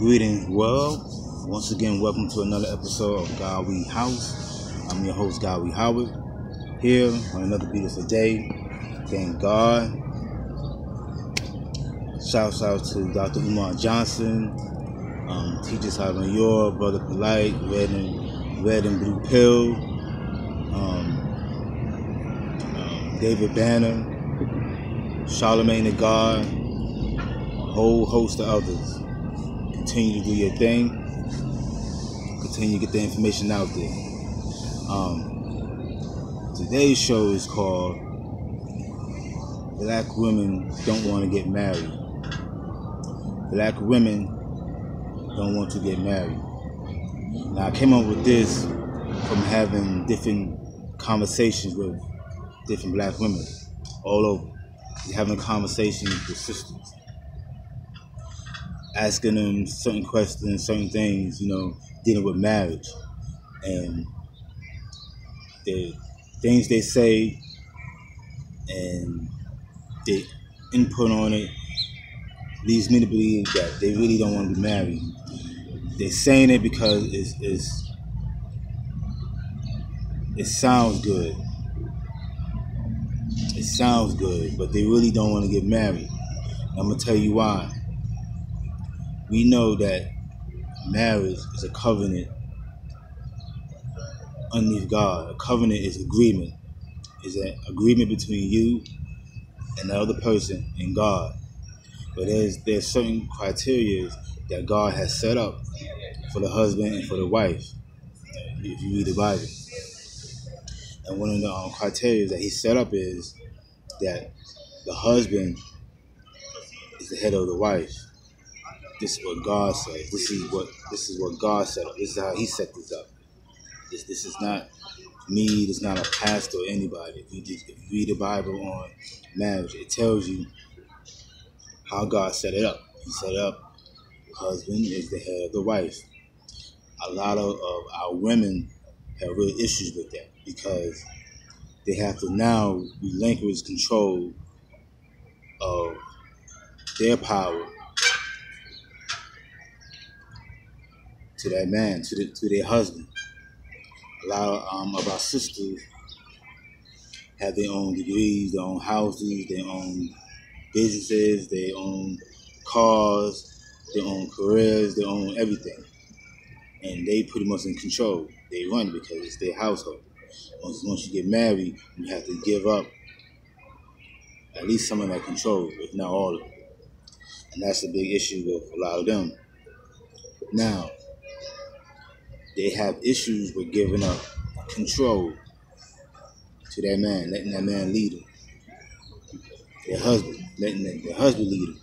Greetings, world. Once again, welcome to another episode of Godwe House. I'm your host, Godwe Howard, here on another beautiful day. Thank God. Shouts out to Dr. Umar Johnson, Teachers Out on Your, Brother Polite, Red and Blue Pill, David Banner, Charlemagne the God, a whole host of others. Continue to do your thing. Continue to get the information out there. Today's show is called Black Women Don't Want to Get Married. Black women don't want to get married. Now, I came up with this from having different conversations with different black women all over. Having conversations with sisters. Asking them certain questions, certain things, dealing with marriage. And the things they say and the input on it leads me to believe that they really don't want to be married. They're saying it because it sounds good. It sounds good, but they really don't want to get married. And I'm going to tell you why. We know that marriage is a covenant underneath God. A covenant is agreement. It's an agreement between you and the other person and God. But there's certain criteria that God has set up for the husband and for the wife, if you read the Bible. And one of the criteria that he set up is that the husband is the head of the wife. This is what God says. This is what God set up. This is how he set this up. This is not me. This is not a pastor or anybody. If you read the Bible on marriage, it tells you how God set it up. He set it up. Husband is the head of the wife. A lot of our women have real issues with that because they have to now relinquish control of their power to that man, to their husband. A lot of our sisters have their own degrees, their own houses, their own businesses, their own cars, their own careers, their own everything. And they pretty much in control. They run because it's their household. Once you get married, you have to give up at least some of that control, if not all of it. And that's a big issue with a lot of them. Now, they have issues with giving up control to that man, letting that man lead them. Their husband, letting their husband lead them.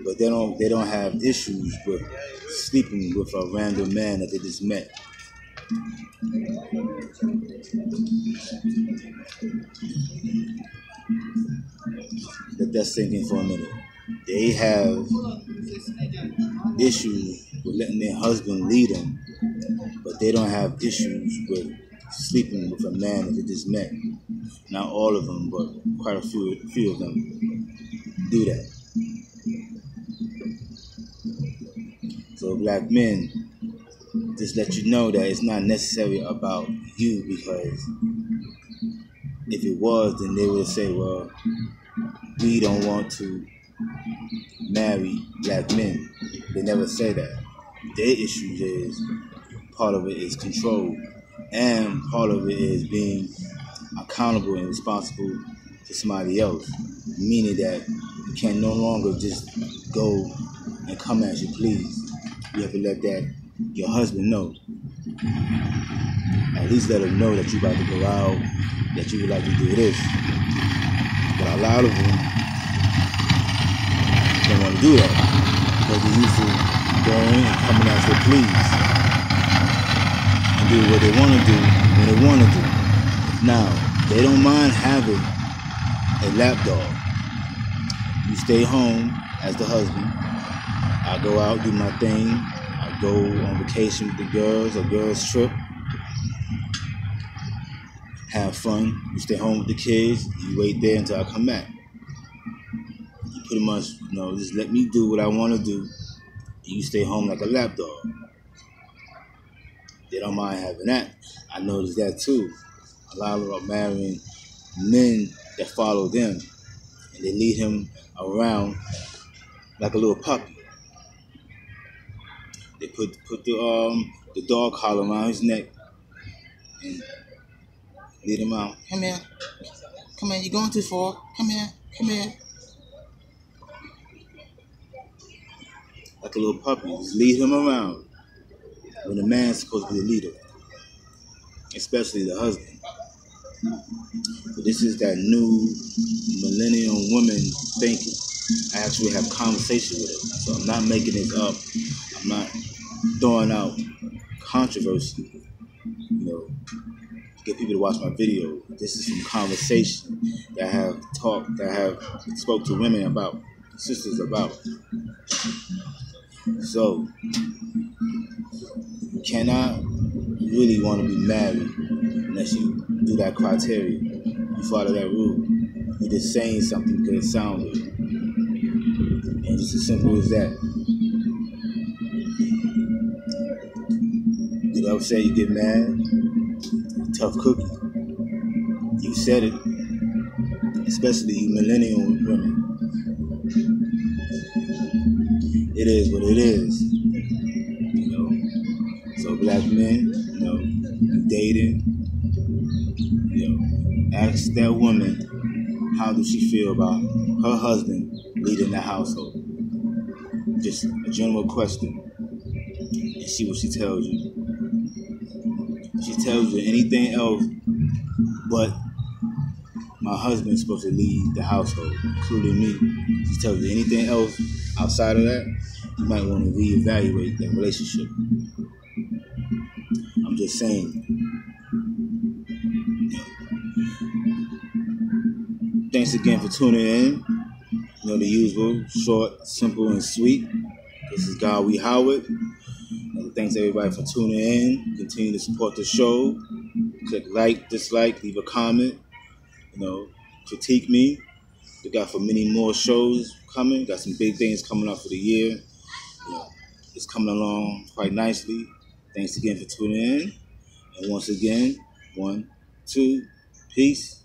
But they don't have issues with sleeping with a random man that they just met. Let that sink in for a minute. They have issues with letting their husband lead them, but they don't have issues with sleeping with a man that they just met. Not all of them, but quite a few of them do that. So black men, just let you know that it's not necessarily about you, because if it was, then they would say, well, we don't want to marry black men. They never say that. Their issue is, part of it is control, and part of it is being accountable and responsible to somebody else, meaning that you can no longer just go and come as you please. You have to let your husband know. At least let him know that you're about to go out, that you would like to do this. But a lot of them don't want to do that because they're used to going and coming as they please and do what they want to do when they want to do. Now, they don't mind having a lapdog. You stay home as the husband. I go out, do my thing. I go on vacation with the girls, a girls trip. Have fun. You stay home with the kids. You wait there until I come back. You pretty much, just let me do what I want to do. You stay home like a lapdog. They don't mind having that. I noticed that too. A lot of them are marrying men that follow them, and they lead him around like a little puppy. They put the dog collar around his neck and lead him out. Come here, come here. You're going too far. Come here, come here. Like a little puppy, just lead him around. When the man's supposed to be the leader, especially the husband. But this is that new millennium woman thinking. I actually have conversation with it, so I'm not making this up. I'm not throwing out controversy, to get people to watch my video. This is some conversation that I have talked, that I have spoke to women about, sisters about. So, you cannot really want to be married unless you do that criteria. You follow that rule. You're just saying something because it sounds good. And it's as simple as that. You get upset, you get mad. Tough cookie. You said it. Especially you millennial women. It is what it is. So black men, dating, ask that woman, how does she feel about her husband leading the household? Just a general question. And see what she tells you. If she tells you anything else but my husband's supposed to lead the household, including me, if she tells you anything else outside of that, you might want to reevaluate that relationship. I'm just saying. Thanks again for tuning in. The usual, short, simple, and sweet. This is Godwe Howard. And thanks everybody for tuning in. Continue to support the show. Click like, dislike, leave a comment. Critique me. We got for many more shows coming. Got some big things coming up for the year. It's coming along quite nicely. Thanks again for tuning in. And once again, 1, 2, peace.